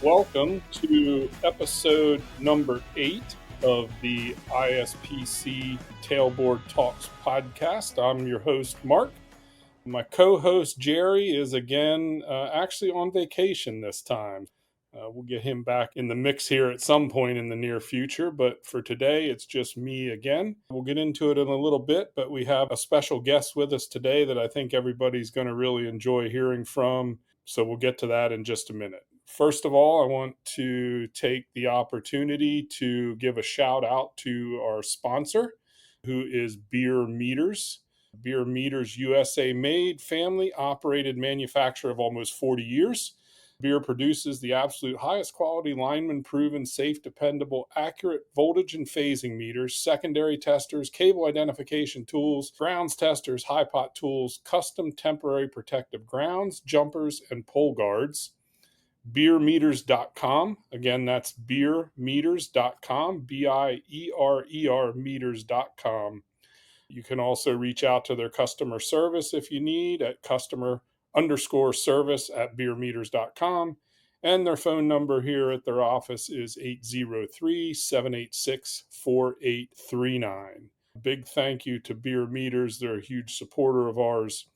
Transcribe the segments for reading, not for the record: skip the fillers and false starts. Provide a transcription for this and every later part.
Welcome to episode number 8 of the ISPC Tailboard Talks podcast. I'm your host, Mark. My co-host, Jerry, is again actually on vacation this time. We'll get him back in the mix here at some point in the near future, but for today, it's just me again. We'll get into it in a little bit, but we have a special guest with us today that I think everybody's going to really enjoy hearing from. So we'll get to that in just a minute. First of all, I want to take the opportunity to give a shout out to our sponsor, who is Bierer Meters. Bierer Meters, USA made, family operated manufacturer of almost 40 years. Bierer produces the absolute highest quality, lineman proven, safe, dependable, accurate voltage and phasing meters, secondary testers, cable identification tools, grounds testers, high pot tools, custom temporary protective grounds, jumpers, and pole guards. BiereMeters.com. Again, that's BiereMeters.com, BIERER meters.com. You can also reach out to their customer service if you need at customer_service@BiereMeters.com. And their phone number here at their office is 803-786-4839. Big thank you to Bierer Meters. They're a huge supporter of ours.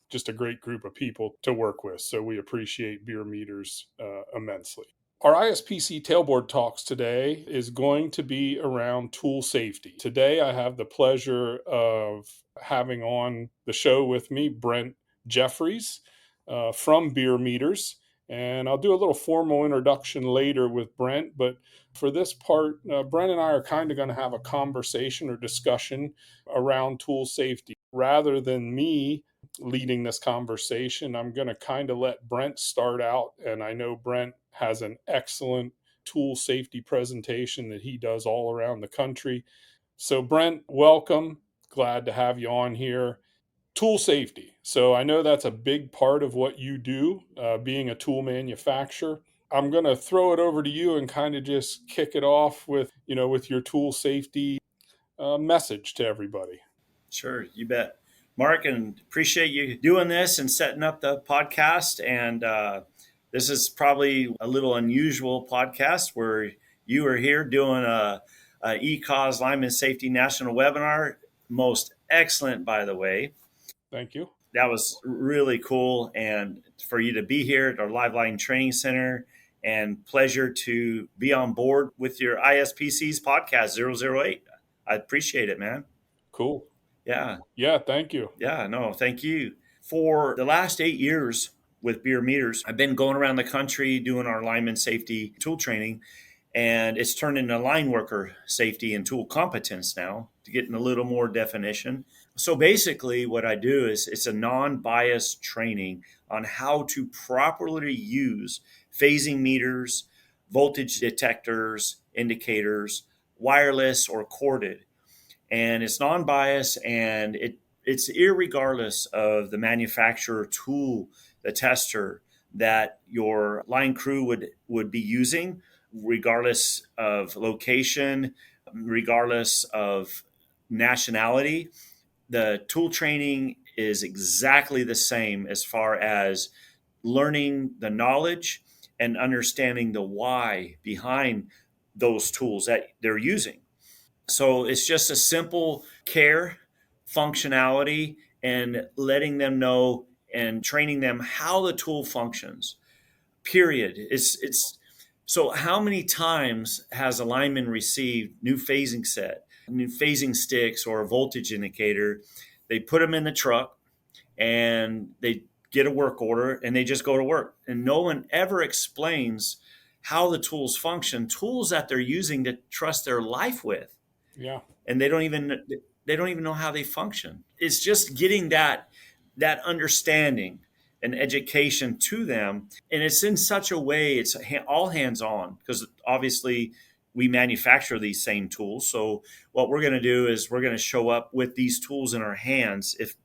Just a great group of people to work with. So we appreciate Bierer Meters immensely. Our ISPC Tailboard Talks today is going to be around tool safety. Today, I have the pleasure of having on the show with me Brent Jeffries from Bierer Meters. And I'll do a little formal introduction later with Brent. But for this part, Brent and I are kind of going to have a conversation or discussion around tool safety. Rather than me leading this conversation, I'm going to kind of let Brent start out. And I know Brent has an excellent tool safety presentation that he does all around the country. So Brent, welcome. Glad to have you on here. Tool safety. So I know that's a big part of what you do, being a tool manufacturer. I'm going to throw it over to you and kind of just kick it off with your tool safety message to everybody. Sure, you bet. Mark, and appreciate you doing this and setting up the podcast. And this is probably a little unusual podcast where you are here doing a ECOS Lineman Safety National Webinar. Most excellent, by the way. Thank you. That was really cool. And for you to be here at our Live Line Training Center, and pleasure to be on board with your ISPC's podcast 008. I appreciate it, man. Cool. Yeah. Yeah, thank you. Yeah, no, thank you. For the last 8 years with Bierer Meters, I've been going around the country doing our lineman safety tool training, and it's turned into line worker safety and tool competence now to get in a little more definition. So basically what I do is it's a non-biased training on how to properly use phasing meters, voltage detectors, indicators, wireless or corded. And it's non-biased, and it's irregardless of the manufacturer tool, the tester that your line crew would be using, regardless of location, regardless of nationality. The tool training is exactly the same as far as learning the knowledge and understanding the why behind those tools that they're using. So it's just a simple care, functionality, and letting them know and training them how the tool functions. Period. It's so how many times has a lineman received new phasing set, new phasing sticks, or a voltage indicator? They put them in the truck and they get a work order and they just go to work. And no one ever explains how the tools function, tools that they're using to trust their life with. Yeah. And they don't even know how they function. It's just getting that understanding and education to them. And it's in such a way, it's all hands on, because obviously we manufacture these same tools. So what we're going to do is we're going to show up with these tools in our hands if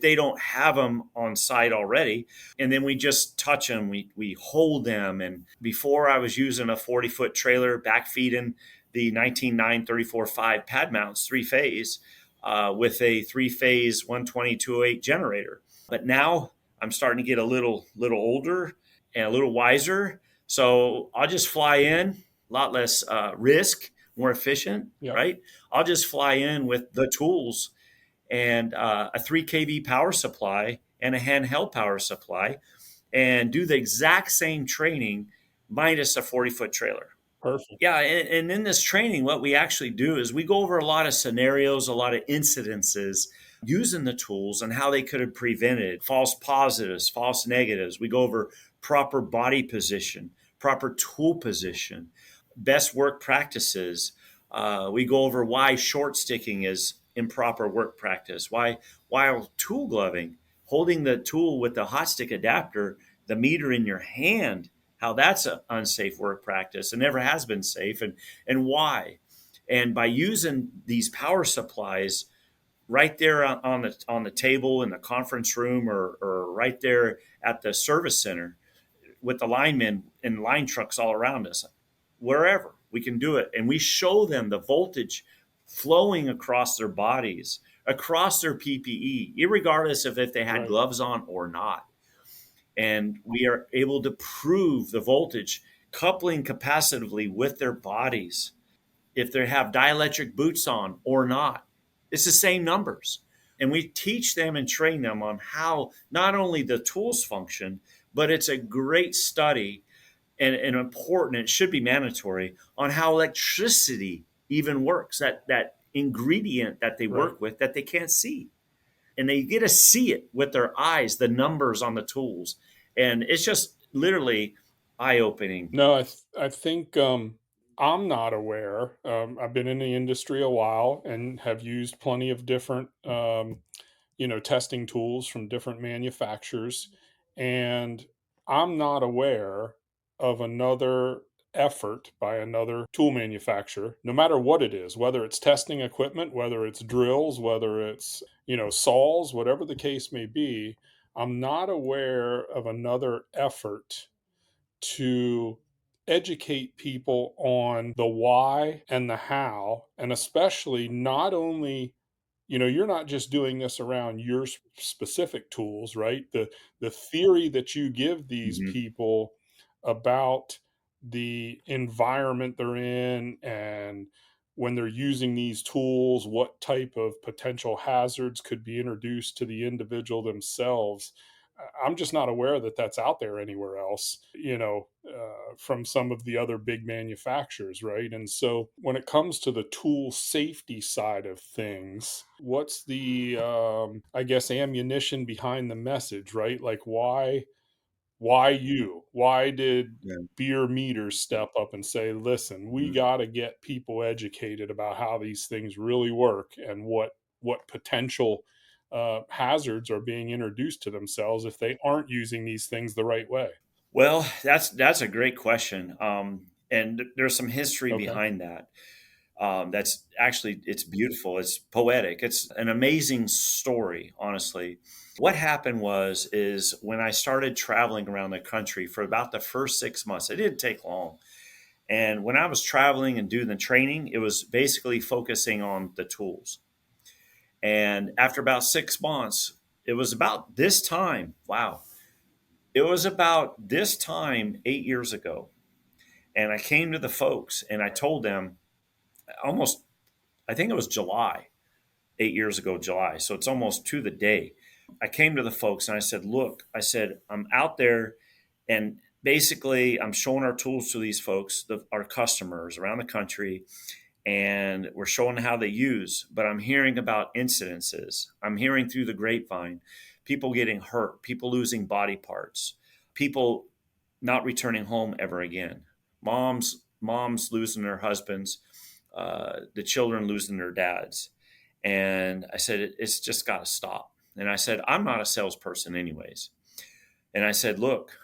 they don't have them on site already. And then we just touch them, we hold them. And before, I was using a 40-foot trailer backfeeding the 19.9 pad mounts, 3-phase, with a 3-phase 120/208 generator. But now I'm starting to get a little older and a little wiser. So I'll just fly in, a lot less risk, more efficient, Yep. right? I'll just fly in with the tools and a 3 kV power supply and a handheld power supply and do the exact same training minus a 40-foot trailer. Perfect. Yeah, and in this training, what we actually do is we go over a lot of scenarios, a lot of incidences using the tools and how they could have prevented false positives, false negatives. We go over proper body position, proper tool position, best work practices. We go over why short sticking is improper work practice, why while tool gloving, holding the tool with the hot stick adapter, the meter in your hand, how that's an unsafe work practice and never has been safe, and why. And by using these power supplies right there on the table in the conference room or right there at the service center with the linemen and line trucks all around us, wherever we can do it. And we show them the voltage flowing across their bodies, across their PPE, irregardless of if they had Right. gloves on or not. And we are able to prove the voltage coupling capacitively with their bodies, if they have dielectric boots on or not. It's the same numbers. And we teach them and train them on how not only the tools function, but it's a great study and important, it should be mandatory, on how electricity even works, that ingredient that they Right. work with that they can't see. And they get to see it with their eyes, the numbers on the tools. And it's just literally eye opening. No, I think I'm not aware. I've been in the industry a while and have used plenty of different testing tools from different manufacturers, and I'm not aware of another effort by another tool manufacturer, no matter what it is, whether it's testing equipment, whether it's drills, whether it's, saws, whatever the case may be. I'm not aware of another effort to educate people on the why and the how, and especially not only, you're not just doing this around your specific tools, right? The theory that you give these Mhm. people about the environment they're in, and when they're using these tools, what type of potential hazards could be introduced to the individual themselves. I'm just not aware that that's out there anywhere else, from some of the other big manufacturers, right? And so when it comes to the tool safety side of things, what's the, I guess, ammunition behind the message, right? Like, why you? Why did Yeah. Beer Meters step up and say, listen, we Mhm. got to get people educated about how these things really work and what potential hazards are being introduced to themselves if they aren't using these things the right way? Well, that's a great question, and there's some history Okay. behind that. That's actually it's beautiful. It's poetic. It's an amazing story, honestly. What happened is when I started traveling around the country for about the first 6 months, it didn't take long. And when I was traveling and doing the training, it was basically focusing on the tools. And after about 6 months, it was about this time. Wow. It was about this time 8 years ago. And I came to the folks and I told them almost, I think it was July, 8 years ago, July. So it's almost to the day. I came to the folks and I said, look, I said, I'm out there and basically I'm showing our tools to these folks, our customers around the country, and we're showing how they use. But I'm hearing about incidences. I'm hearing through the grapevine, people getting hurt, people losing body parts, people not returning home ever again, moms losing their husbands, the children losing their dads. And I said, it's just got to stop. And I said, I'm not a salesperson, anyways. And I said, look,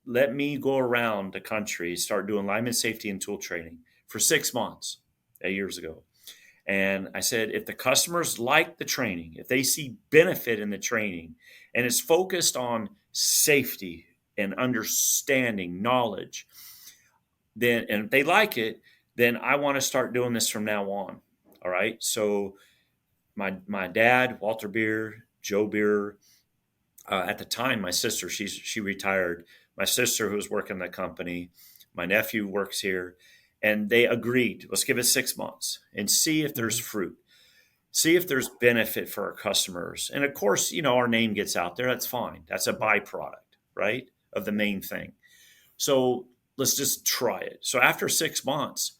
let me go around the country, start doing lineman safety and tool training for 6 months 8 years ago. And I said, if the customers like the training, if they see benefit in the training, and it's focused on safety and understanding knowledge, then, and if they like it, then I want to start doing this from now on. All right. So my dad, Walter Beer, Joe Beer, at the time, my sister, she retired. My sister, who was working the company, My nephew works here, and they agreed, let's give it 6 months and see if there's fruit, see if there's benefit for our customers. And of course, our name gets out there. That's fine. That's a byproduct, right, of the main thing. So let's just try it. So after 6 months,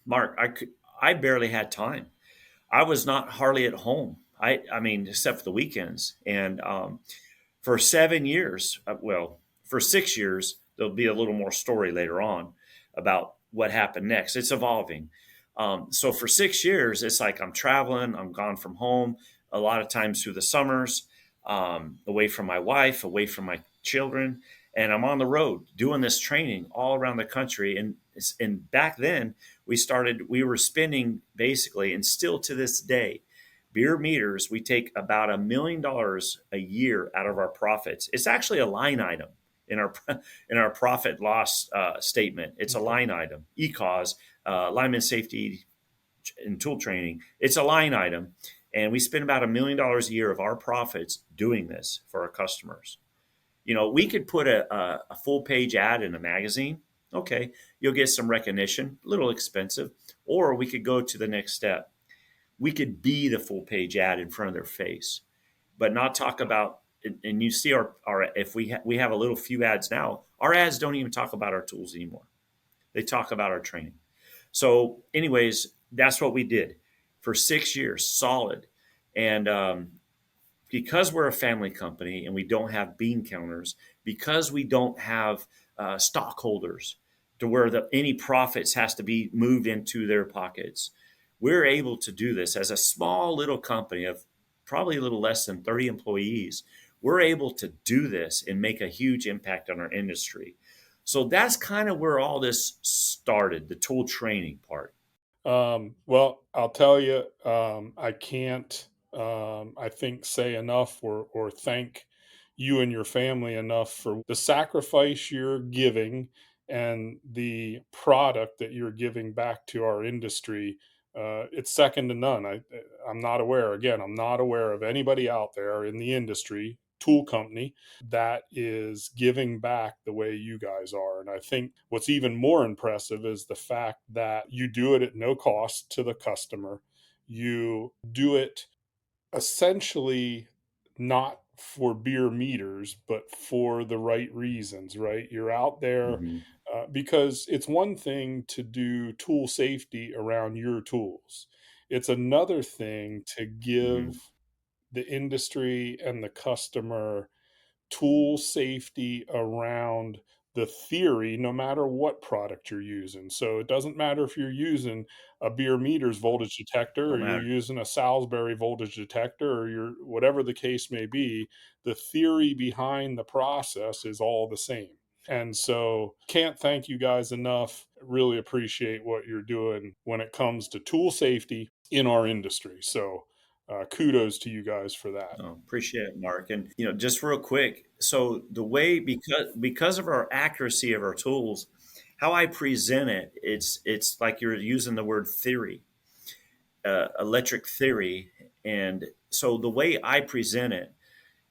Mark, I barely had time. I was not hardly at home. I mean, except for the weekends. And for 7 years, for 6 years, there'll be a little more story later on about what happened next. It's evolving. So for 6 years, it's like I'm traveling, I'm gone from home a lot of times through the summers, away from my wife, away from my children, and I'm on the road doing this training all around the country. And back then, we were spending basically, and still to this day, Bierer Meters, we take about $1 million a year out of our profits. It's actually a line item in our profit loss statement. It's a line item. ECOS, lineman safety and tool training. It's a line item, and we spend about $1 million a year of our profits doing this for our customers. We could put a full page ad in a magazine. Okay, you'll get some recognition, a little expensive, or we could go to the next step. We could be the full page ad in front of their face, but not talk about. And you see our if we have a little few ads now, our ads don't even talk about our tools anymore. They talk about our training. So, anyways, that's what we did for 6 years, solid. And because we're a family company and we don't have bean counters, because we don't have stockholders to where any profits has to be moved into their pockets, we're able to do this as a small little company of probably a little less than 30 employees. We're able to do this and make a huge impact on our industry. So that's kind of where all this started, the tool training part. Well, I'll tell you, I can't, I think, say enough or thank you and your family enough for the sacrifice you're giving and the product that you're giving back to our industry. It's second to none. I'm not aware, again, I'm not aware of anybody out there in the industry, tool company, that is giving back the way you guys are. And I think what's even more impressive is the fact that you do it at no cost to the customer. You do it essentially not for Bierer Meters, but for the right reasons, right? You're out there Mm-hmm. because it's one thing to do tool safety around your tools. It's another thing to Mm-hmm. give the industry and the customer tool safety around the theory, no matter what product you're using. So it doesn't matter if you're using a Bierer Meters voltage detector, Don't or you're matter. using a Salisbury voltage detector, or you're whatever the case may be, the theory behind the process is all the same. And so can't thank you guys enough. Really appreciate what you're doing when it comes to tool safety in our industry. So kudos to you guys for that. Oh, appreciate it, Mark. And just real quick, so the way because of our accuracy of our tools, how I present it, it's like you're using the word theory, electric theory, and so the way I present it,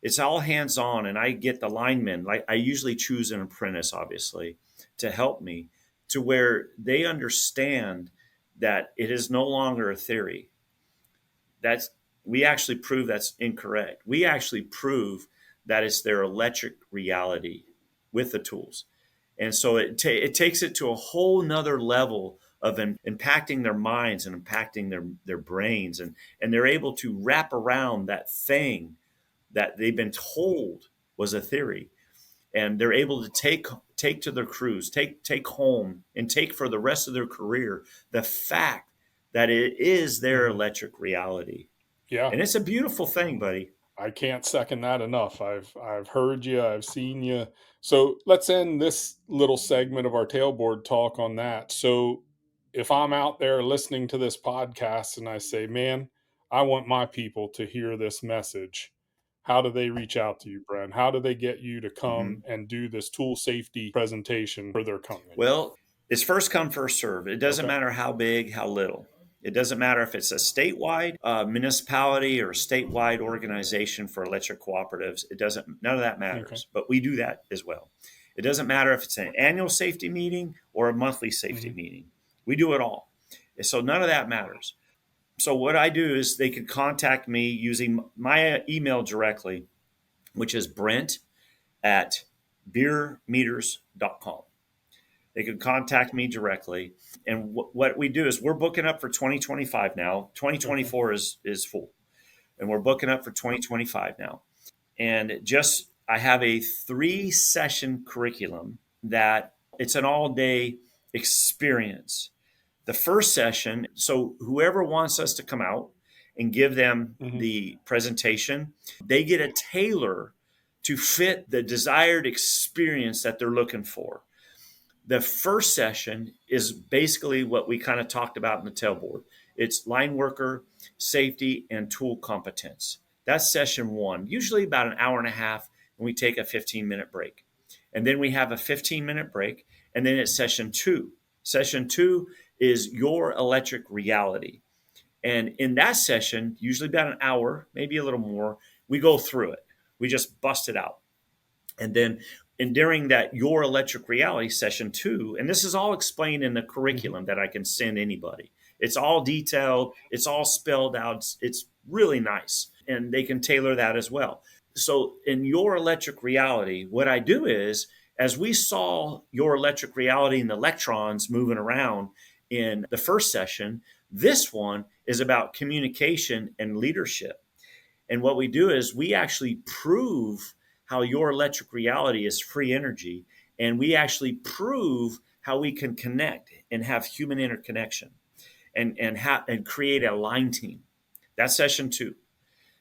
it's all hands on, and I get the linemen. Like I usually choose an apprentice, obviously, to help me to where they understand that it is no longer a theory. That's We actually prove that's incorrect. We actually prove that it's their electric reality with the tools. And so it takes it to a whole nother level of impacting their minds and impacting their brains. And they're able to wrap around that thing that they've been told was a theory. And they're able to take to their crews, take home, and take for the rest of their career the fact that it is their electric reality. Yeah. And it's a beautiful thing, buddy. I can't second that enough. I've heard you, I've seen you. So let's end this little segment of our tailboard talk on that. So if I'm out there listening to this podcast and I say, man, I want my people to hear this message, how do they reach out to you, Brent? How do they get you to come Mhm. and do this tool safety presentation for their company? Well, it's first come, first serve. It doesn't Okay. matter how big, how little. It doesn't matter if it's a statewide municipality or a statewide organization for electric cooperatives. None of that Okay. matters. But we do that as well. It doesn't matter if it's an annual safety meeting or a monthly safety meeting. We do it all. So none of that matters. So what I do is they can contact me using my email directly, which is brent@bieremeters.com. They can contact me directly. And what we do is we're booking up for 2025 now. 2024 is full. And we're booking up for 2025 now. And I have a 3-session curriculum that it's an all-day experience. The first session, so whoever wants us to come out and give them the presentation, they get a tailor to fit the desired experience that they're looking for. The first session is basically what we kind of talked about in the tailboard. It's line worker, safety, and tool competence. That's session 1, usually about an hour and a half, and we take a 15-minute break. And then we have a 15-minute break, and then it's session 2. Session 2 is your electric reality. And in that session, usually about an hour, maybe a little more, we go through it. We just bust it out. And during that your electric reality session 2, and this is all explained in the curriculum that I can send anybody. It's all detailed. It's all spelled out. It's really nice. And they can tailor that as well. So in your electric reality, what I do is, as we saw your electric reality and the electrons moving around in the first session, this one is about communication and leadership. And what we do is we actually prove how your electric reality is free energy. And we actually prove how we can connect and have human interconnection and create a line team. That's session 2.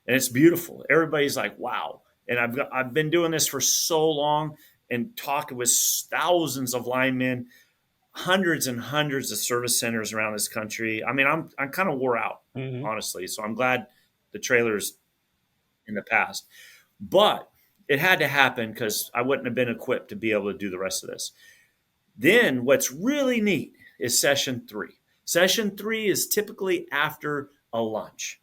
And it's beautiful. Everybody's like, wow. And I've been doing this for so long and talking with thousands of linemen, hundreds and hundreds of service centers around this country. I mean, I'm kind of wore out, honestly. So I'm glad the trailer's in the past. But it had to happen because I wouldn't have been equipped to be able to do the rest of this. Then what's really neat is session 3. Session 3 is typically after a lunch.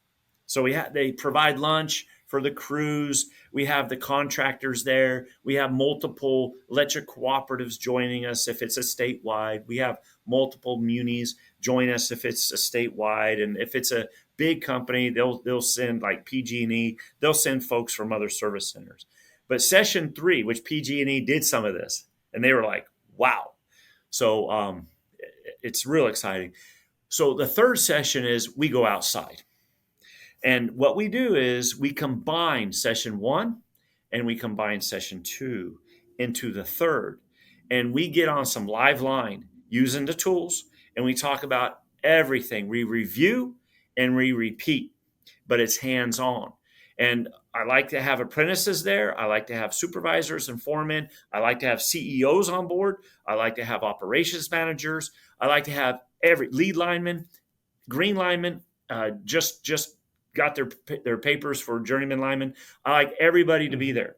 So they provide lunch for the crews. We have the contractors there. We have multiple electric cooperatives joining us if it's a statewide. We have multiple munis join us if it's a statewide. And if it's a big company, they'll send like PG&E. They'll send folks from other service centers. But session 3, which PG&E did some of this, and they were like, wow. So it's real exciting. So the third session is we go outside. And what we do is we combine session 1 and we combine session 2 into the third. And we get on some live line using the tools, and we talk about everything. We review and we repeat, but it's hands-on. And I like to have apprentices there. I like to have supervisors and foremen. I like to have CEOs on board. I like to have operations managers. I like to have every lead lineman, green lineman, just got their papers for journeyman lineman. I like everybody to be there.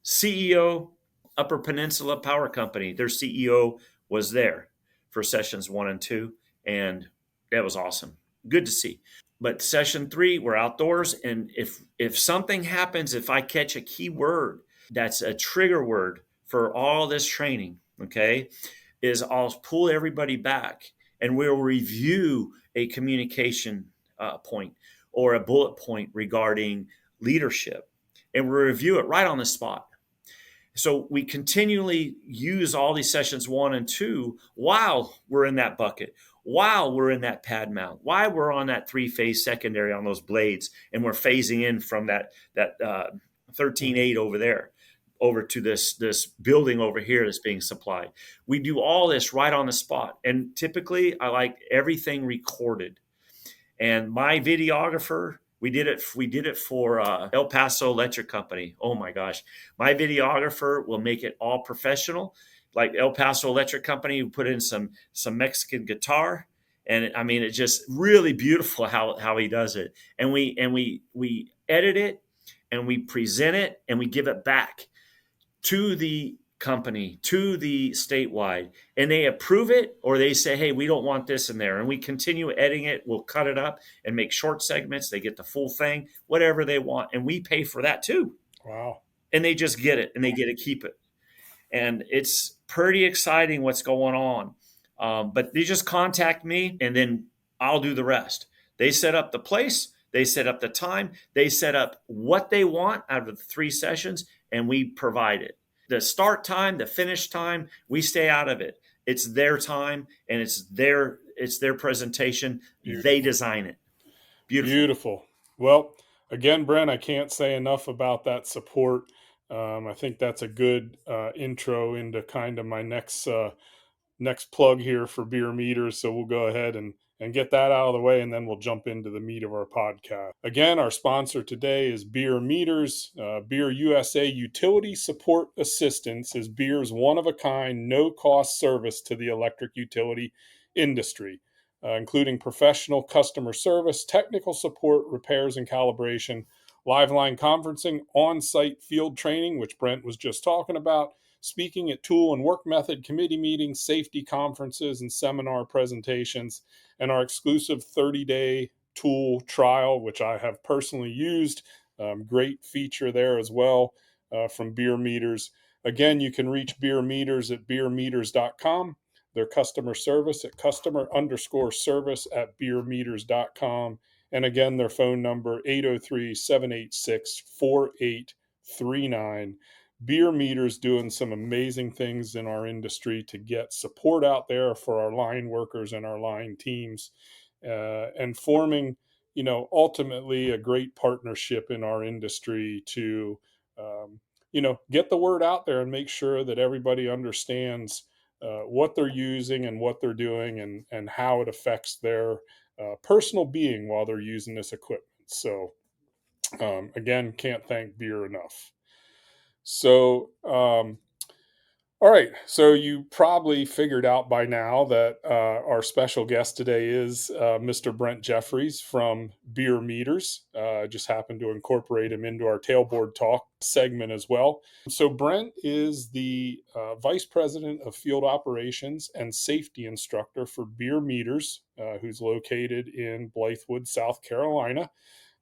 CEO, Upper Peninsula Power Company, their CEO was there for sessions 1 and 2, and that was awesome. Good to see. But session 3, we're outdoors, and if something happens, if I catch a key word that's a trigger word for all this training, okay, is I'll pull everybody back, and we'll review a communication point or a bullet point regarding leadership, and we'll review it right on the spot. So we continually use all these sessions 1 and 2 while we're in that bucket, while we're in that pad mount, while we're on that 3-phase secondary on those blades, and we're phasing in from that 13.8 over there over to this building over here that's being supplied. We do all this right on the spot. And typically I like everything recorded. And my videographer, we did it for El Paso Electric Company. Oh my gosh. My videographer will make it all professional. Like El Paso Electric Company, we put in some Mexican guitar. And I mean, it's just really beautiful how he does it. And we edit it and we present it and we give it back to the company, to the statewide, and they approve it, or they say, hey, we don't want this in there. And we continue editing it. We'll cut it up and make short segments. They get the full thing, whatever they want. And we pay for that too. Wow. And they just get it and they get to keep it. And it's pretty exciting what's going on. But they just contact me and then I'll do the rest. They set up the place, they set up the time, they set up what they want out of the 3 sessions, and we provide it. The start time, the finish time, we stay out of it. It's their time and it's their presentation. Beautiful. They design it. Beautiful. Well, again, Brent, I can't say enough about that support. I think that's a good intro into kind of my next plug here for Bierer Meters. So we'll go ahead and get that out of the way, and then we'll jump into the meat of our podcast. Again, our sponsor today is Bierer Meters. Bierer USA Utility Support Assistance is Biere's one-of-a-kind, no-cost service to the electric utility industry, including professional customer service, technical support, repairs and calibration, live line conferencing, on-site field training, which Brent was just talking about, speaking at tool and work method committee meetings, safety conferences, and seminar presentations, and our exclusive 30-day tool trial, which I have personally used. Great feature there as well from Bierer Meters. Again, you can reach Bierer Meters at biermeters.com. Their customer service at customer_service@biermeters.com. And again, their phone number, 803-786-4839. Bierer Meters doing some amazing things in our industry to get support out there for our line workers and our line teams, and forming, ultimately a great partnership in our industry to, get the word out there and make sure that everybody understands what they're using and what they're doing and how it affects their personal being while they're using this equipment. So, again, can't thank Bierer enough. So, all right. So you probably figured out by now that our special guest today is Mr. Brent Jeffries from Bierer Meters. Just happened to incorporate him into our Tailboard Talk segment as well. So Brent is the Vice President of Field Operations and Safety Instructor for Bierer Meters, who's located in Blythewood, South Carolina.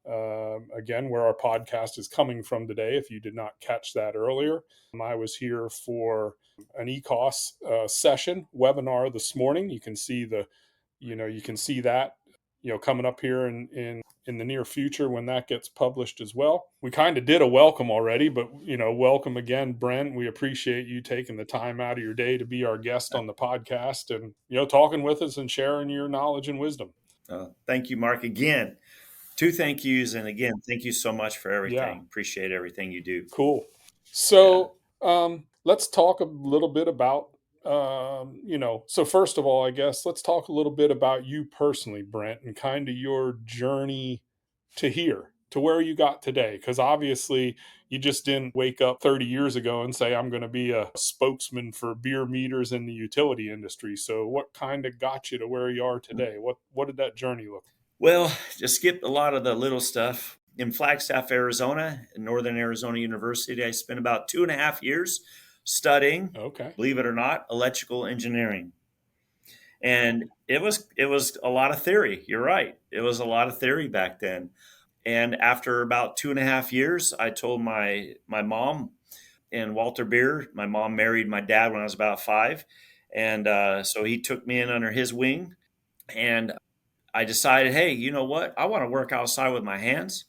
Again, where our podcast is coming from today, if you did not catch that earlier. I was here for an ECOS session webinar this morning. You can see that, coming up here in the near future when that gets published as well. We kind of did a welcome already, but, welcome again, Brent. We appreciate you taking the time out of your day to be our guest on the podcast and, talking with us and sharing your knowledge and wisdom. Thank you, Mark. Again, 2 thank yous. And again, thank you so much for everything. Yeah. Appreciate everything you do. Cool. So let's talk a little bit about, so first of all, I guess, let's talk a little bit about you personally, Brent, and kind of your journey to here, to where you got today. Because obviously you just didn't wake up 30 years ago and say, I'm going to be a spokesman for Bierer Meters in the utility industry. So what kind of got you to where you are today? What did that journey look like? Well, just skip a lot of the little stuff. In Flagstaff, Arizona, in Northern Arizona University, I spent about 2.5 years studying, believe it or not, electrical engineering. And it was a lot of theory. You're right. It was a lot of theory back then. And after about 2.5 years, I told my mom and Walter Bierer. My mom married my dad when I was about 5. And so he took me in under his wing. And I decided, hey, you know what? I want to work outside with my hands,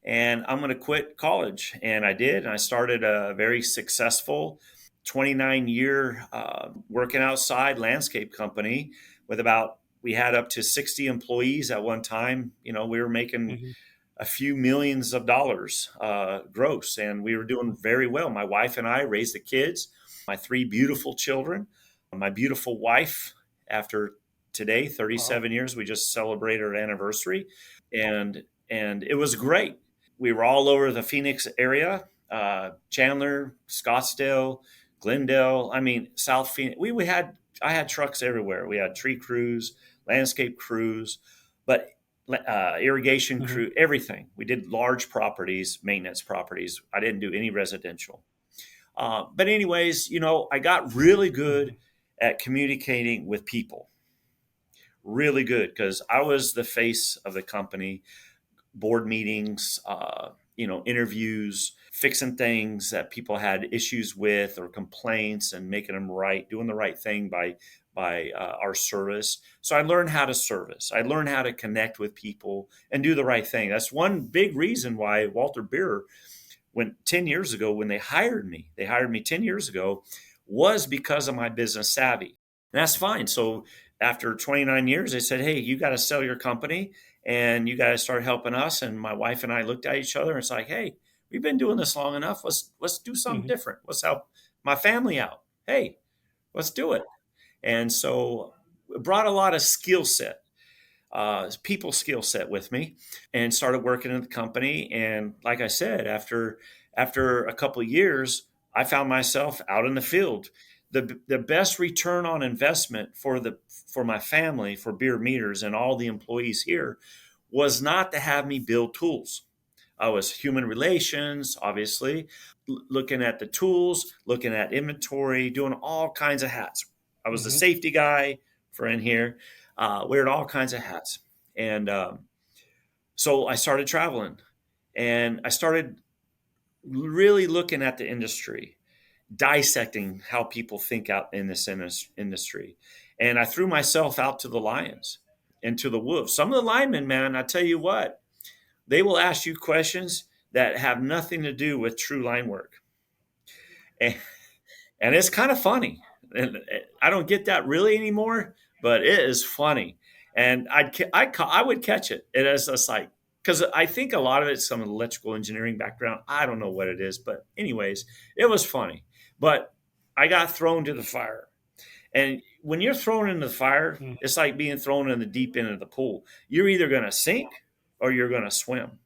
and I'm going to quit college. And I did. And I started a very successful 29-year working outside landscape company with we had up to 60 employees at one time. We were making a few millions of dollars gross, and we were doing very well. My wife and I raised the kids, my 3 beautiful children, my beautiful wife, after today, 37 years, we just celebrated our anniversary, and it was great. We were all over the Phoenix area, Chandler, Scottsdale, Glendale. South Phoenix. I had trucks everywhere. We had tree crews, landscape crews, but irrigation crew, everything. We did large properties, maintenance properties. I didn't do any residential. But anyways, I got really good at communicating with people. Really good, because I was the face of the company, board meetings, interviews, fixing things that people had issues with or complaints and making them right, doing the right thing by our service. So I learned how to service. I learned how to connect with people and do the right thing. That's one big reason why Walter Bierer, when 10 years ago, when they hired me 10 years ago, was because of my business savvy. And that's fine. So after 29 years, they said, hey, you got to sell your company and you got to start helping us. And my wife and I looked at each other and it's like, hey, we've been doing this long enough. Let's do something different. Let's help my family out. Hey, let's do it. And so it brought a lot of skill set, people skill set with me, and started working in the company. And like I said, after a couple of years, I found myself out in the field. The best return on investment for my family, for Bierer Meters and all the employees here, was not to have me build tools. I was human relations, obviously, looking at the tools, looking at inventory, doing all kinds of hats. I was the safety guy for in here, wearing all kinds of hats. And so I started traveling and I started really looking at the industry, dissecting how people think out in this industry. And I threw myself out to the lions and to the wolves. Some of the linemen, man, I tell you what, they will ask you questions that have nothing to do with true line work. And it's kind of funny. And I don't get that really anymore, but it is funny. And I would catch it. It is just like, because I think a lot of it's some electrical engineering background. I don't know what it is, but anyways, it was funny. But I got thrown to the fire. And when you're thrown into the fire, it's like being thrown in the deep end of the pool. You're either going to sink or you're going to swim.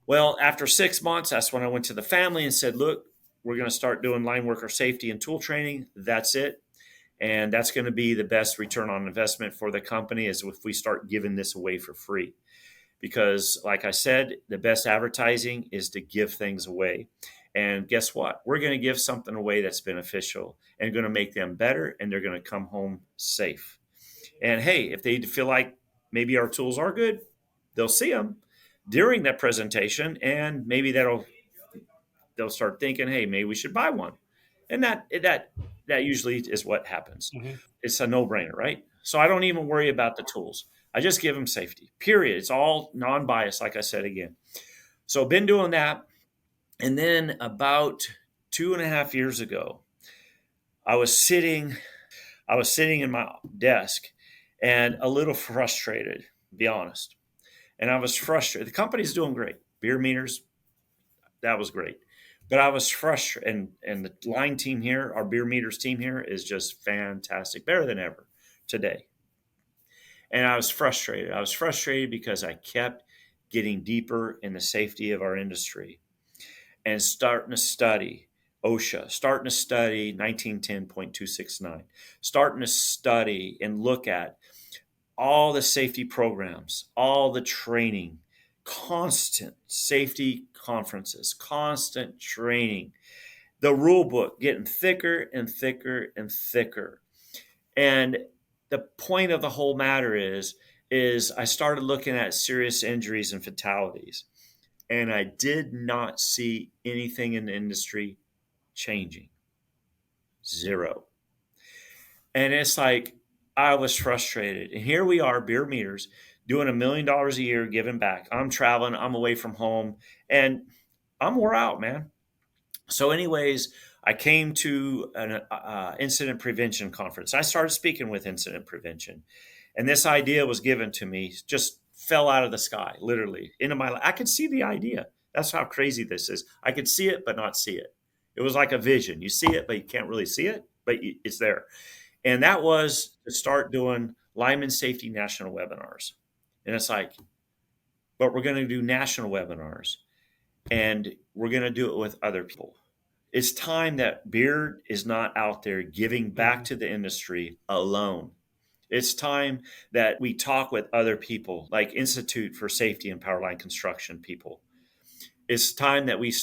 Well, after 6 months, that's when I went to the family and said, look, we're going to start doing line worker safety and tool training. That's it. And that's going to be the best return on investment for the company, is if we start giving this away for free. Because like I said, the best advertising is to give things away. And guess what? We're going to give something away that's beneficial and going to make them better, and they're going to come home safe. And hey, if they feel like maybe our tools are good, they'll see them during that presentation, and maybe they'll start thinking, hey, maybe we should buy one. And that usually is what happens. It's a no-brainer, right? So I don't even worry about the tools. I just give them safety, period. It's all non-biased, like I said again. So I've been doing that. And then about 2.5 years ago, I was sitting in my desk and a little frustrated, to be honest. And I was frustrated. The company's doing great. Bierer Meters, that was great. But I was frustrated. And the line team here, our Bierer Meters team here, is just fantastic, better than ever today. And I was frustrated. I was frustrated because I kept getting deeper in the safety of our industry and starting to study OSHA, starting to study 1910.269, starting to study and look at all the safety programs, all the training, constant safety conferences, constant training, the rule book getting thicker and thicker and thicker. And the point of the whole matter is I started looking at serious injuries and fatalities, and I did not see anything in the industry changing. Zero. And it's like, I was frustrated. And here we are, Bierer Meters, doing $1 million a year, giving back. I'm traveling, I'm away from home, and I'm wore out, man. So anyways, I came to an incident prevention conference. I started speaking with incident prevention. And this idea was given to me, just fell out of the sky, literally, into my life. I could see the idea. That's how crazy this is. I could see it, but not see it. It was like a vision. You see it, but you can't really see it, but it's there. And that was to start doing lineman safety national webinars. And it's like, but we're going to do national webinars, and we're going to do it with other people. It's time that Bierer is not out there giving back to the industry alone. It's time that we talk with other people, like Institute for Safety and Powerline Construction people. It's time that we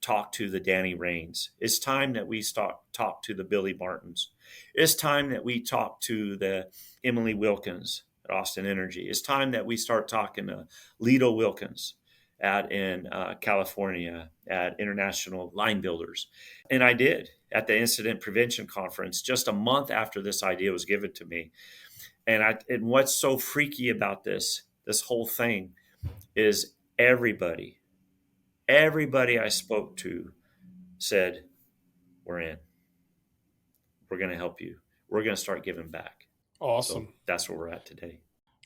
talk to the Danny Rains. It's time that we talk to the Billy Martins. It's time that we talk to the Emily Wilkins at Austin Energy. It's time that we start talking to Lido Wilkins in California at International Line Builders. And I did at the Incident Prevention Conference just a month after this idea was given to me. And what's so freaky about this whole thing is everybody I spoke to said, we're in. We're going to help you. We're going to start giving back. Awesome. So that's where we're at today.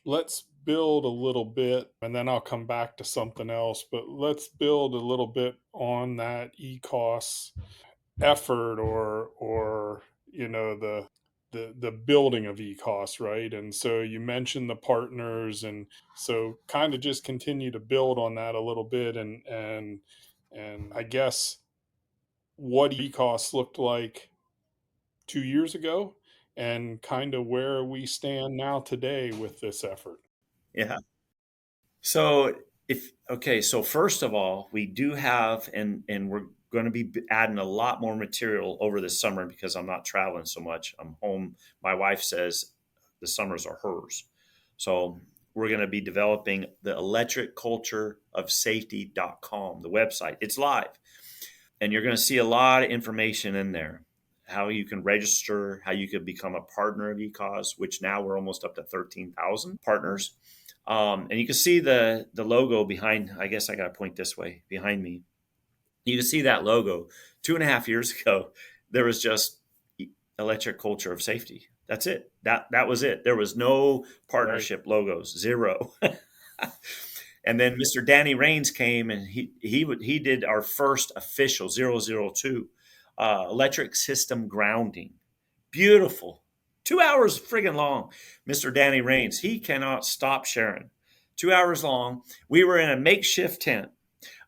Let's build a little bit, and then I'll come back to something else, but let's build a little bit on that ECOS effort or the building of ECOS, right? And so you mentioned the partners, and so kind of just continue to build on that a little bit, and I guess what ECOS looked like 2 years ago and kind of where we stand now today with this effort. Yeah. So so first of all, we do have, and we're going to be adding a lot more material over the summer because I'm not traveling so much. I'm home. My wife says the summers are hers. So we're going to be developing the electriccultureofsafety.com, the website. It's live. And you're going to see a lot of information in there, how you can register, how you can become a partner of ECOS, which now we're almost up to 13,000 partners. And you can see the logo behind, I guess I got to point this way, behind me. You can see that logo. 2.5 years ago, there was just Electric Culture of Safety. That's it. That was it. There was no partnership logos, zero. And then Mr. Danny Rains came and he did our first official 002 electric system grounding. Beautiful. 2 hours friggin' long. Mr. Danny Rains, he cannot stop sharing. 2 hours long. We were in a makeshift tent.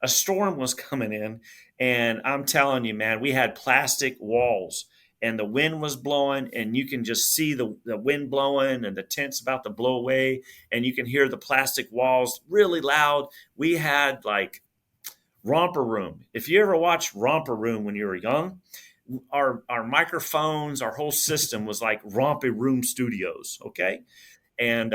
A storm was coming in, and I'm telling you, man, we had plastic walls, and the wind was blowing, and you can just see the wind blowing, and the tent's about to blow away, and you can hear the plastic walls really loud. We had like Romper Room. If you ever watched Romper Room when you were young, our microphones, our whole system was like Romper Room Studios, okay? And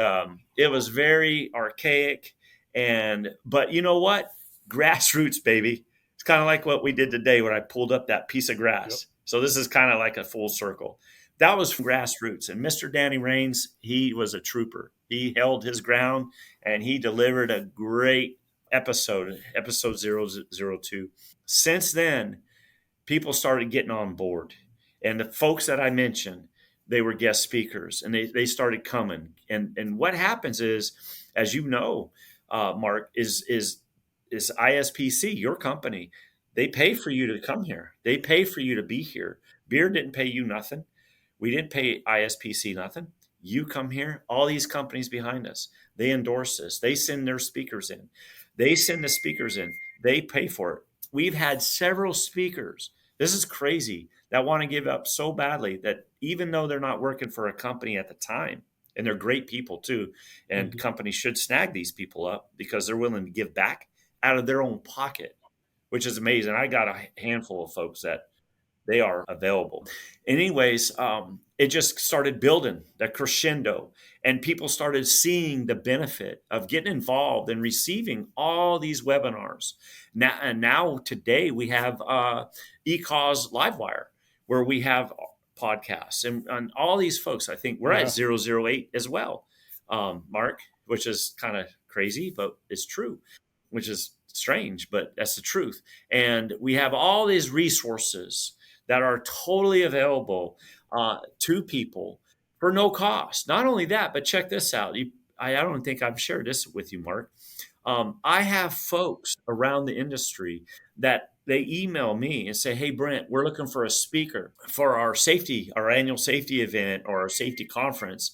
it was very archaic, but you know what? Grassroots, baby. It's kind of like what we did today when I pulled up that piece of grass. Yep. So this is kind of like a full circle. That was grassroots. And Mr. Danny Rains, he was a trooper. He held his ground, and he delivered a great episode 002. Since then, people started getting on board. And the folks that I mentioned, they were guest speakers, and they started coming. And what happens is, as you know, Mark, is ISPC, your company, they pay for you to come here. They pay for you to be here. Bierer didn't pay you nothing. We didn't pay ISPC nothing. You come here, all these companies behind us, they endorse this. They send their speakers in. They send the speakers in. They pay for it. We've had several speakers. This is crazy, that want to give up so badly that even though they're not working for a company at the time, and they're great people too, and companies should snag these people up because they're willing to give back out of their own pocket, which is amazing. I got a handful of folks that they are available. Anyways, it just started building the crescendo, and people started seeing the benefit of getting involved and receiving all these webinars. Now today we have ECOS Livewire, where we have podcasts, and all these folks. I think we're at 008 as well, Mark, which is kind of crazy, but it's true, which is strange, but that's the truth. And we have all these resources that are totally available to people for no cost. Not only that, but check this out. I don't think I've shared this with you, Mark. I have folks around the industry that they email me and say, hey, Brent, we're looking for a speaker for our annual safety event or our safety conference.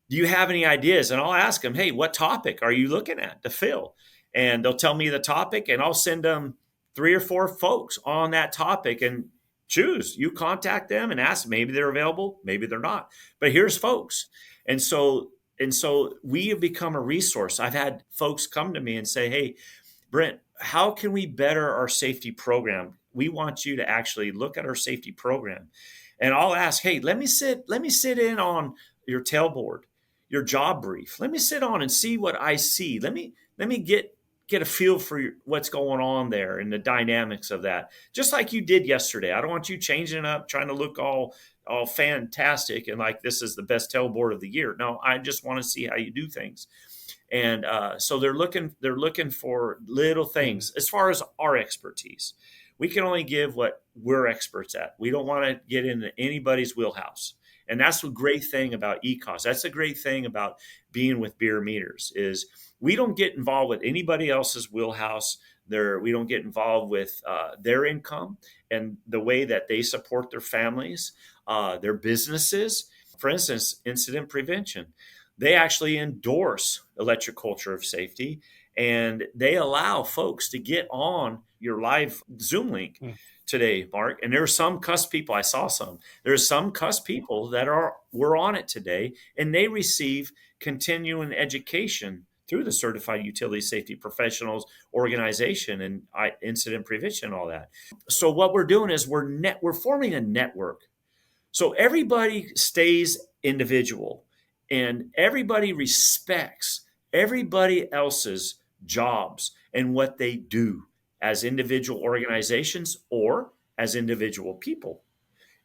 Do you have any ideas? And I'll ask them, hey, what topic are you looking at to fill? And they'll tell me the topic, and I'll send them 3 or 4 folks on that topic and choose. You contact them and ask, maybe they're available, maybe they're not. But here's folks. And so we have become a resource. I've had folks come to me and say, hey, Brent, how can we better our safety program? We want you to actually look at our safety program. And I'll ask, hey, let me sit in on your tailboard, your job brief. Let me sit on and see what I see. Let me get get a feel for what's going on there and the dynamics of that, just like you did yesterday. I don't want you changing up, trying to look all fantastic and like this is the best tailboard of the year. No, I just want to see how you do things. And so they're looking for little things as far as our expertise. We can only give what we're experts at. We don't want to get into anybody's wheelhouse. And that's the great thing about ECOS. That's the great thing about being with Bierer Meters is we don't get involved with anybody else's wheelhouse. We don't get involved with their income and the way that they support their families, their businesses. For instance, incident prevention. They actually endorse electric culture of safety, and they allow folks to get on your live Zoom link today, Mark. And there are some cuss people. I saw some. There's some cuss people that were on it today, and they receive continuing education through the Certified Utility Safety Professionals organization and incident prevention, and all that. So what we're doing is we're forming a network. So everybody stays individual and everybody respects everybody else's jobs and what they do as individual organizations or as individual people.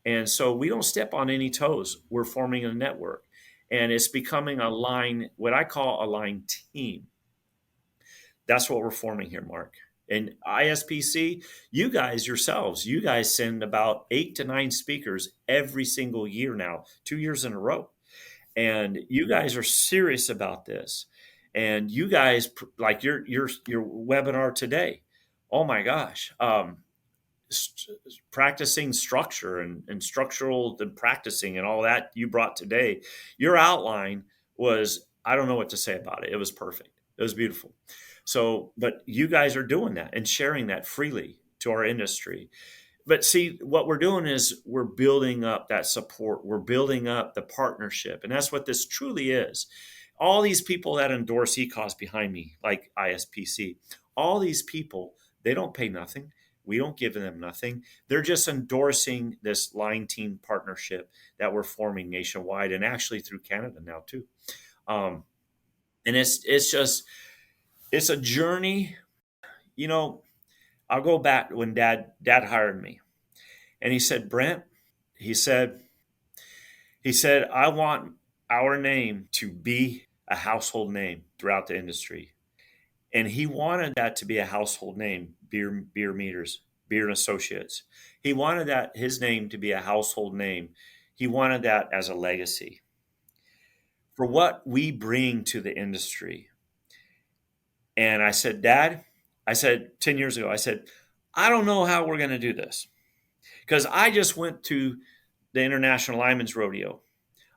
And so we don't step on any toes. We're forming a network, and it's becoming what I call a line team. That's what we're forming here, Mark. And ISPC, you guys yourselves, you guys send about 8 to 9 speakers every single year now, 2 years in a row. And you guys are serious about this. And you guys, like your webinar today, oh my gosh, practicing structure and structural and practicing and all that you brought today. Your outline was, I don't know what to say about it. It was perfect. It was beautiful. So, but you guys are doing that and sharing that freely to our industry. But see, what we're doing is we're building up that support. We're building up the partnership. And that's what this truly is. All these people that endorse ECOS behind me, like ISPC, all these people, they don't pay nothing. We don't give them nothing. They're just endorsing this line team partnership that we're forming nationwide and actually through Canada now too. And it's a journey. You know, I'll go back when dad hired me, and he said, Brent, he said, I want our name to be a household name throughout the industry. And he wanted that to be a household name, Bierer Meters, Bierer and Associates. He wanted his name to be a household name. He wanted that as a legacy for what we bring to the industry. And I said, Dad, 10 years ago, I said, I don't know how we're going to do this because I just went to the International Lineman's Rodeo.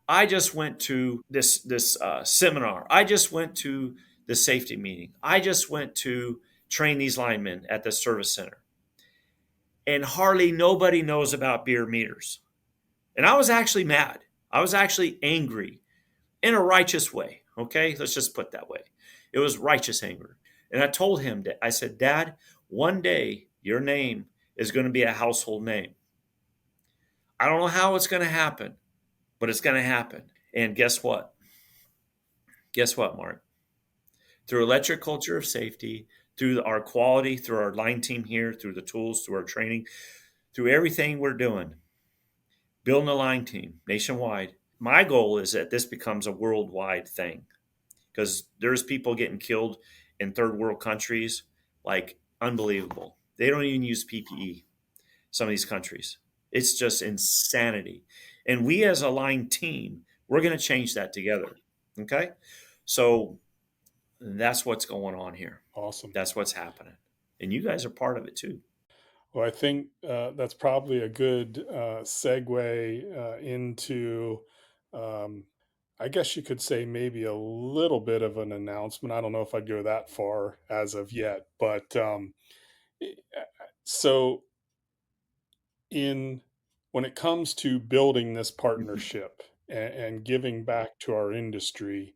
I just went to this seminar. I just went to the safety meeting. I just went to train these linemen at the service center. And hardly nobody knows about Bierer Meters. And I was actually mad. I was actually angry in a righteous way. Okay, let's just put it that way. It was righteous anger. And I told him that, I said, Dad, one day your name is going to be a household name. I don't know how it's going to happen, but it's going to happen. And guess what? Guess what, Mark? Through electric culture of safety, through our quality, through our line team here, through the tools, through our training, through everything we're doing, building a line team nationwide. My goal is that this becomes a worldwide thing because there's people getting killed in third world countries, like unbelievable. They don't even use PPE, some of these countries. It's just insanity. And we as a line team, we're going to change that together. Okay? So that's what's going on here. Awesome. That's what's happening. And you guys are part of it too. Well, I think that's probably a good segue into, I guess you could say, maybe a little bit of an announcement. I don't know if I'd go that far as of yet, but so in when it comes to building this partnership and giving back to our industry,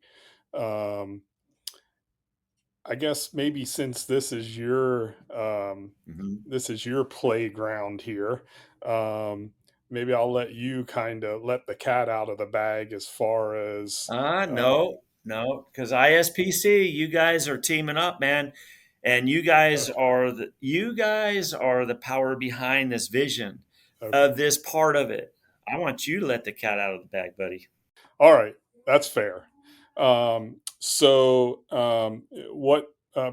um, I guess maybe since this is your playground here, maybe I'll let you kind of let the cat out of the bag as far as No, because ISPC, you guys are teaming up, man. And you guys are the power behind this vision Okay. of this part of it. I want you to let the cat out of the bag, buddy. All right, that's fair. What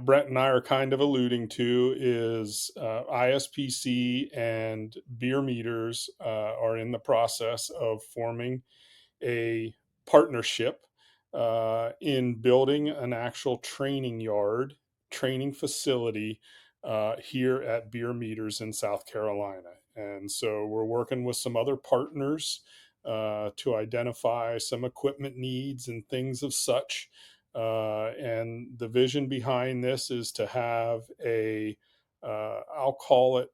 Brent and I are kind of alluding to is ISPC and Bierer Meters are in the process of forming a partnership in building an actual training yard, training facility here at Bierer Meters in South Carolina. And so we're working with some other partners to identify some equipment needs and things of such. And the vision behind this is to have I'll call it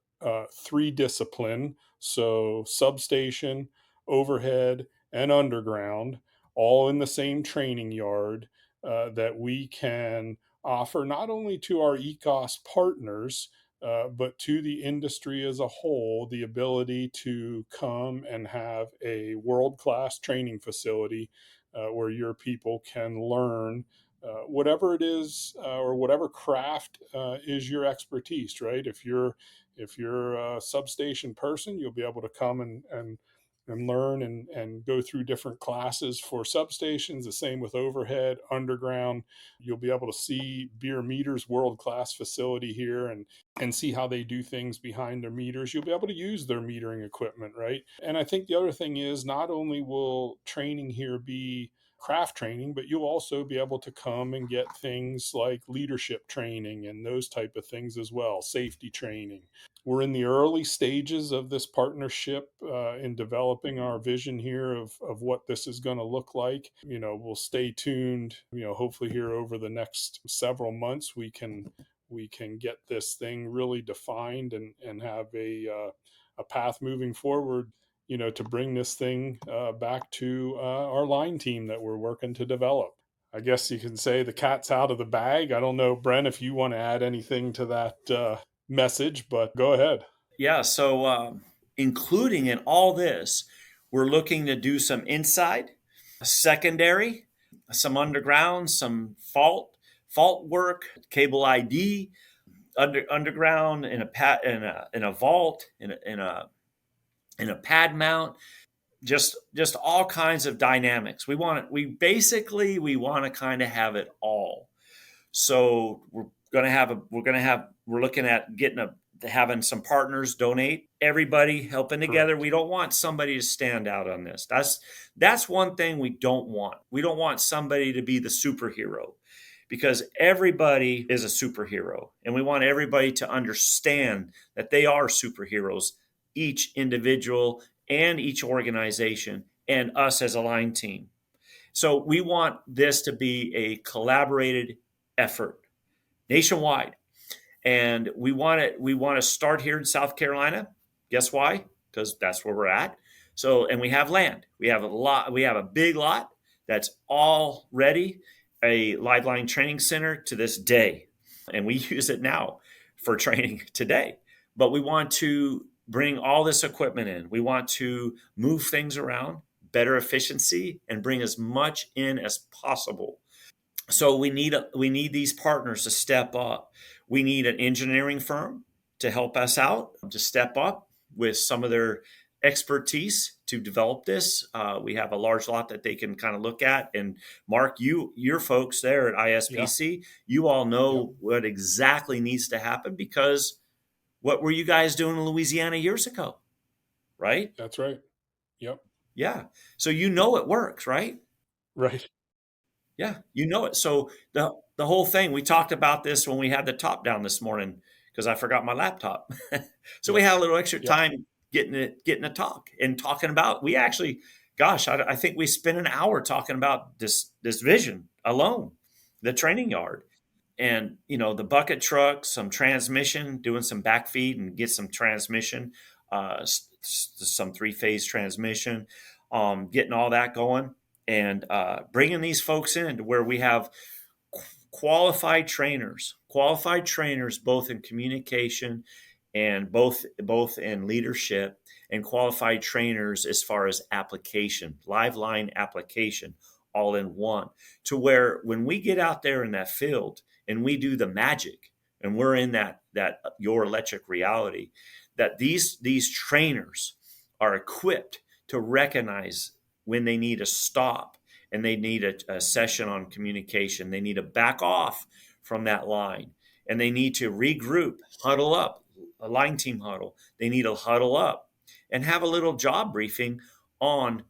three discipline. So substation, overhead, and underground, all in the same training yard that we can offer not only to our ECOS partners, but to the industry as a whole, the ability to come and have a world class training facility where your people can learn whatever it is or whatever craft is your expertise, right? If you're a substation person, you'll be able to come and learn and go through different classes for substations. The same with overhead, underground. You'll be able to see Bierer Meters world-class facility here and see how they do things behind their meters. You'll be able to use their metering equipment, right? And I think the other thing is not only will training here be craft training, but you'll also be able to come and get things like leadership training and those type of things as well, safety training. We're in the early stages of this partnership in developing our vision here of what this is going to look like. We'll stay tuned. Hopefully here over the next several months we can get this thing really defined and have a path moving forward. To bring this thing back to our line team that we're working to develop. I guess you can say the cat's out of the bag. I don't know, Brent, if you want to add anything to that message, but go ahead. Yeah. So, including in all this, we're looking to do some inside, secondary, some underground, some fault work, cable ID, underground in a vault, in a pad mount, just all kinds of dynamics. We want to kind of have it all. So we're looking at having some partners donate, everybody helping together. Correct. We don't want somebody to stand out on this. That's one thing we don't want. We don't want somebody to be the superhero, because everybody is a superhero, and we want everybody to understand that they are superheroes, each individual and each organization, and us as a line team. So we want this to be a collaborated effort nationwide. And we want to start here in South Carolina. Guess why? Because that's where we're at. So, and we have land. We have a big lot that's all ready, a live line training center to this day. And we use it now for training today. But we want to bring all this equipment in. We want to move things around, better efficiency, and bring as much in as possible. So we need these partners to step up. We need an engineering firm to help us out, to step up with some of their expertise to develop this. We have a large lot that they can kind of look at. And Mark, your folks there at ISPC, you all know what exactly needs to happen, because what were you guys doing in Louisiana years ago, right? That's right. Yep. Yeah. So you know it works, right? Right. Yeah, you know it. So the whole thing, we talked about this when we had the top down this morning, because I forgot my laptop. So we had a little extra time getting a talk and talking about. We actually, gosh, I think we spent an hour talking about this vision alone, the training yard, and the bucket truck, some transmission, doing some backfeed and get some transmission, some 3-phase transmission, getting all that going. And bringing these folks in to where we have qualified trainers both in communication and both in leadership, and qualified trainers as far as application, live line application, all in one, to where when we get out there in that field and we do the magic and we're in that your electric reality, that these trainers are equipped to recognize when they need to stop and they need a session on communication. They need to back off from that line and they need to regroup, huddle up, a line team huddle. They need to huddle up and have a little job briefing on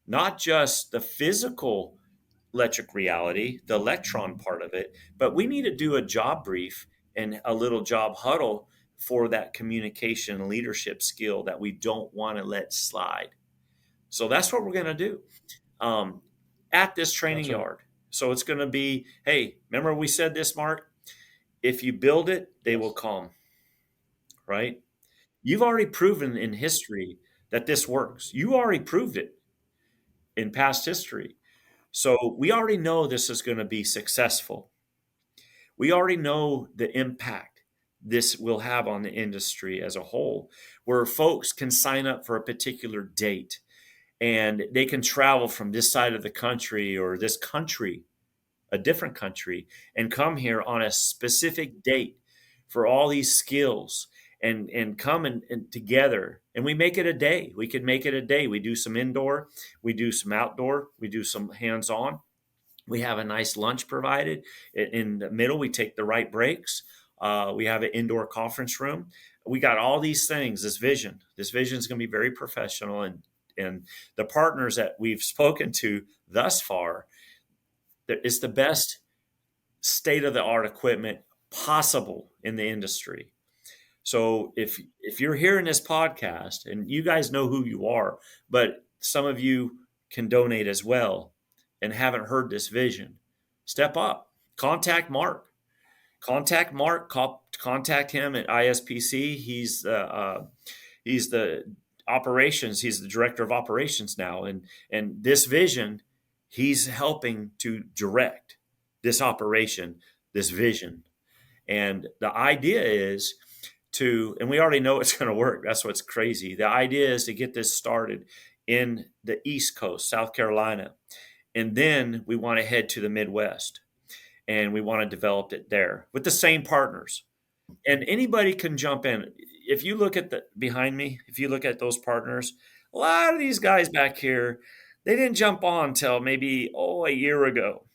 not just the physical electric reality, the electron part of it, but we need to do a job brief and a little job huddle for that communication and leadership skill that we don't want to let slide. So that's what we're going to do at this training That's right. yard. So it's going to be, hey, remember we said this, Mark? If you build it, they Yes. will come, right? You've already proven in history that this works. You already proved it in past history. So we already know this is going to be successful. We already know the impact this will have on the industry as a whole, where folks can sign up for a particular date and they can travel from this side of the country or this country, a different country, and come here on a specific date for all these skills and come and together. And we make it a day. We can make it a day. We do some indoor, we do some outdoor, we do some hands-on. We have a nice lunch provided. In the middle, we take the right breaks. We have an indoor conference room. We got all these things, this vision. This vision is going to be very professional. And the partners that we've spoken to thus far, it's the best state-of-the-art equipment possible in the industry. So if you're hearing this podcast, and you guys know who you are, but some of you can donate as well and haven't heard this vision, step up. Contact Mark. Contact Mark. Contact him at ISPC. He's the operations. He's the director of operations now, and this vision, he's helping to direct this operation, this vision, and the idea is and we already know it's going to work. That's what's crazy. The idea is to get this started in the East Coast, South Carolina. And then we want to head to the Midwest and we want to develop it there with the same partners. And anybody can jump in. If you look at behind me, if you look at those partners, a lot of these guys back here, they didn't jump on till maybe, a year ago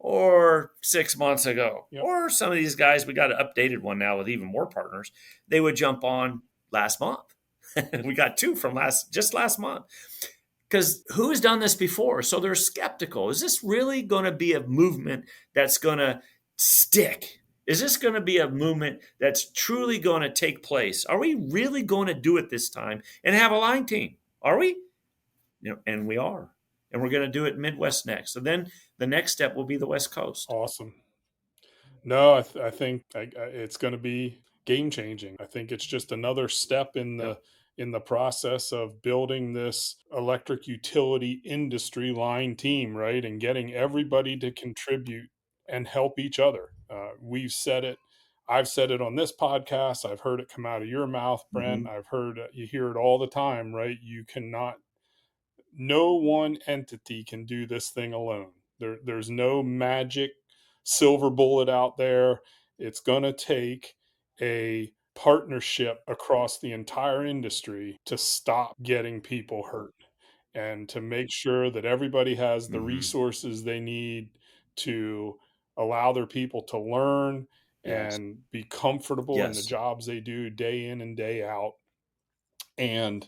or 6 months ago. Yep. Or some of these guys, we got an updated one now with even more partners. They would jump on last month. We got 2 from just last month. Because who's done this before? So they're skeptical. Is this really going to be a movement that's going to stick? Is this going to be a movement that's truly going to take place? Are we really going to do it this time and have a line team? Are we? And we are. And we're going to do it Midwest next. So then the next step will be the West Coast. Awesome. No, I think it's going to be game changing. I think it's just another step in the process of building this electric utility industry line team, right? And getting everybody to contribute and help each other. We've said it. I've said it on this podcast. I've heard it come out of your mouth, Brent. Mm-hmm. I've heard you hear it all the time, right? No one entity can do this thing alone. There's no magic silver bullet out there. It's going to take a partnership across the entire industry to stop getting people hurt and to make sure that everybody has the Mm-hmm. resources they need to allow their people to learn Yes. and be comfortable in the Yes. jobs they do day in and day out, and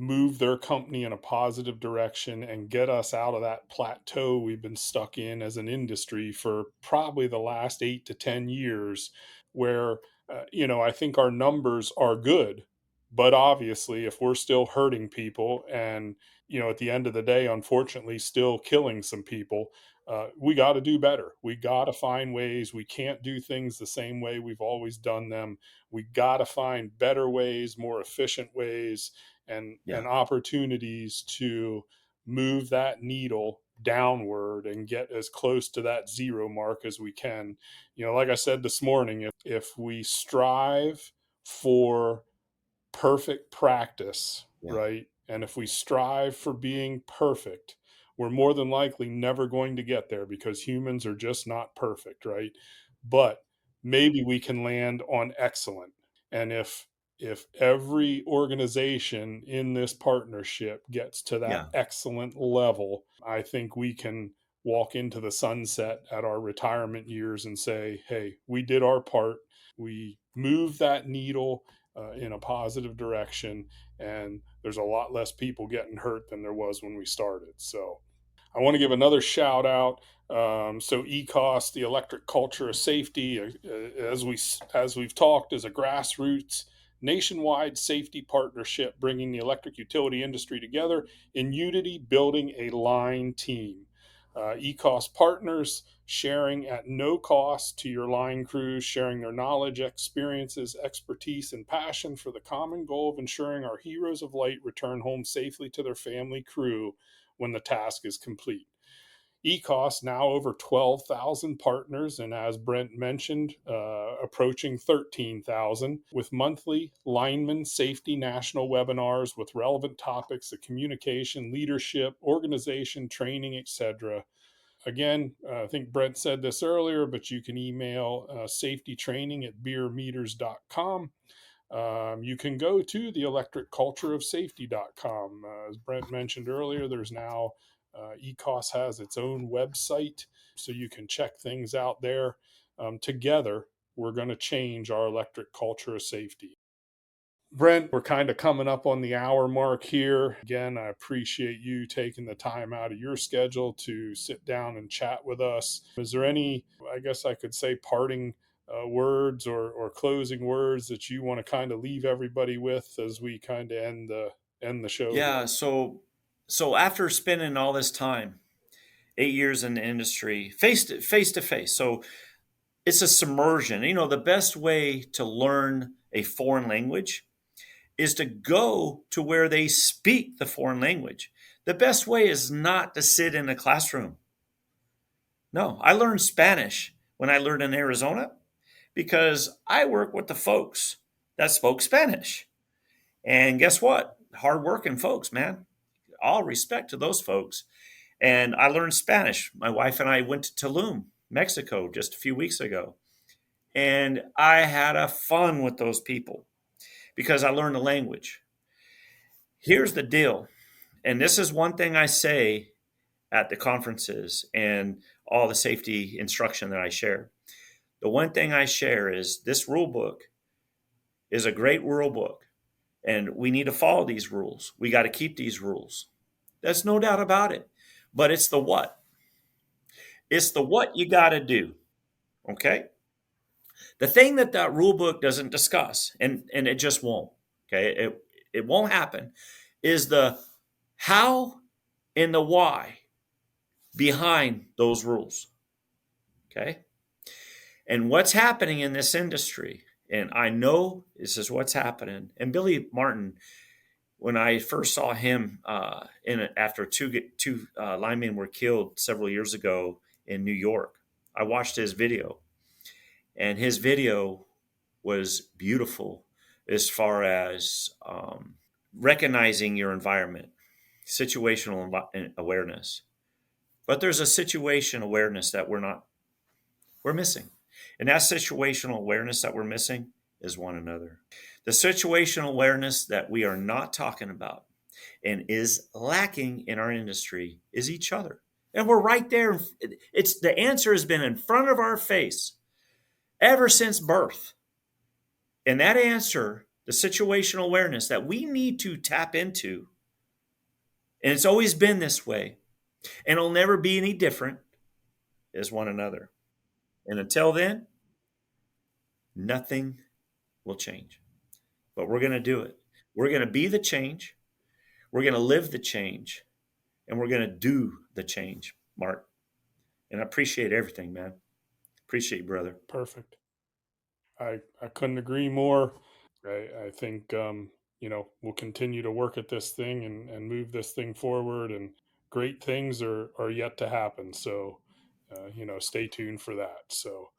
move their company in a positive direction and get us out of that plateau we've been stuck in as an industry for probably the last 8 to 10 years, where I think our numbers are good, but obviously if we're still hurting people and at the end of the day, unfortunately, still killing some people, we got to do better. We got to find ways. We can't do things the same way we've always done them. We got to find better ways, more efficient ways, and opportunities to move that needle downward and get as close to that zero mark as we can. Like I said this morning, if we strive for perfect practice, right? And if we strive for being perfect, we're more than likely never going to get there because humans are just not perfect, right? But maybe we can land on excellent. And if every organization in this partnership gets to that Yeah. excellent level, I think we can walk into the sunset at our retirement years and say, hey, we did our part. We moved that needle in a positive direction, and there's a lot less people getting hurt than there was when we started. So I want to give another shout out. So ECOS, the electric culture of safety, as we've talked, is a grassroots nationwide safety partnership bringing the electric utility industry together in unity, building a line team. ECOS partners sharing at no cost to your line crews, sharing their knowledge, experiences, expertise, and passion for the common goal of ensuring our heroes of light return home safely to their family crew when the task is complete. ECOS now over 12,000 partners, and as Brent mentioned, approaching 13,000 with monthly lineman safety national webinars with relevant topics of communication, leadership, organization, training, etc. Again, I think Brent said this earlier, but you can email safetytraining@bieremeters.com. You can go to the electriccultureofsafety.com. As Brent mentioned earlier, there's now ECOS has its own website, so you can check things out there. Together, we're going to change our electric culture of safety. Brent, we're kind of coming up on the hour mark here. Again, I appreciate you taking the time out of your schedule to sit down and chat with us. Is there any, I guess I could say, parting words or closing words that you want to kind of leave everybody with as we kind of end the show Yeah. here? So after spending all this time, 8 years in the industry, face to face, so it's a submersion. The best way to learn a foreign language is to go to where they speak the foreign language. The best way is not to sit in a classroom. No, I learned Spanish when I learned in Arizona because I work with the folks that spoke Spanish. And guess what? Hardworking folks, man. All respect to those folks. And I learned Spanish. My wife and I went to Tulum, Mexico, just a few weeks ago. And I had a fun with those people because I learned the language. Here's the deal. And this is one thing I say at the conferences and all the safety instruction that I share. The one thing I share is this rule book is a great rule book, and we need to follow these rules. We got to keep these rules. There's no doubt about it. But it's the what. It's the what you got to do. Okay? The thing that rule book doesn't discuss, and it just won't, okay? It won't happen, is the how and the why behind those rules. Okay? And what's happening in this industry, and I know this is what's happening. And Billy Martin, when I first saw him after two linemen were killed several years ago in New York, I watched his video. And his video was beautiful as far as recognizing your environment, situational awareness. But there's a situation awareness that we're missing. And that situational awareness that we're missing is one another. The situational awareness that we are not talking about and is lacking in our industry is each other. And we're right there. The answer has been in front of our face ever since birth. And that answer, the situational awareness that we need to tap into, and it's always been this way, and it'll never be any different, is one another. And until then, nothing will change. But we're going to do it. We're going to be the change. We're going to live the change. And we're going to do the change, Mark. And I appreciate everything, man. Appreciate you, brother. Perfect. I couldn't agree more. I think we'll continue to work at this thing and move this thing forward, and great things are yet to happen. So stay tuned for that. So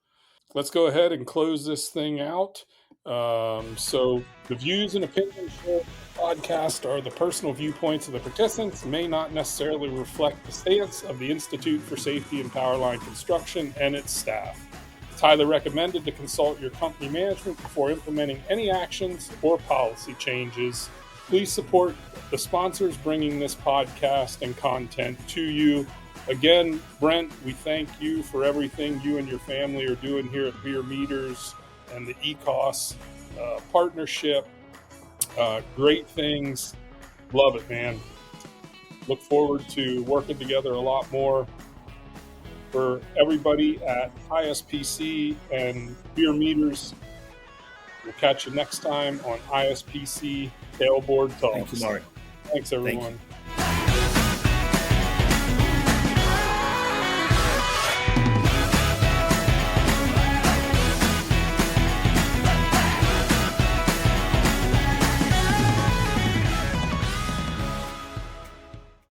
let's go ahead and close this thing out. So the views and opinions shared in the podcast are the personal viewpoints of the participants, may not necessarily reflect the stance of the Institute for Safety and Powerline Construction and its staff. It's highly recommended to consult your company management before implementing any actions or policy changes. Please support the sponsors bringing this podcast and content to you. Again, Brent, we thank you for everything you and your family are doing here at Bierer Meters and the ECOS partnership. Great things. Love it, man. Look forward to working together a lot more. For everybody at ISPC and Bierer Meters, we'll catch you next time on ISPC Tailboard Talks. Thank you, Mark. Thanks, everyone. Thank you.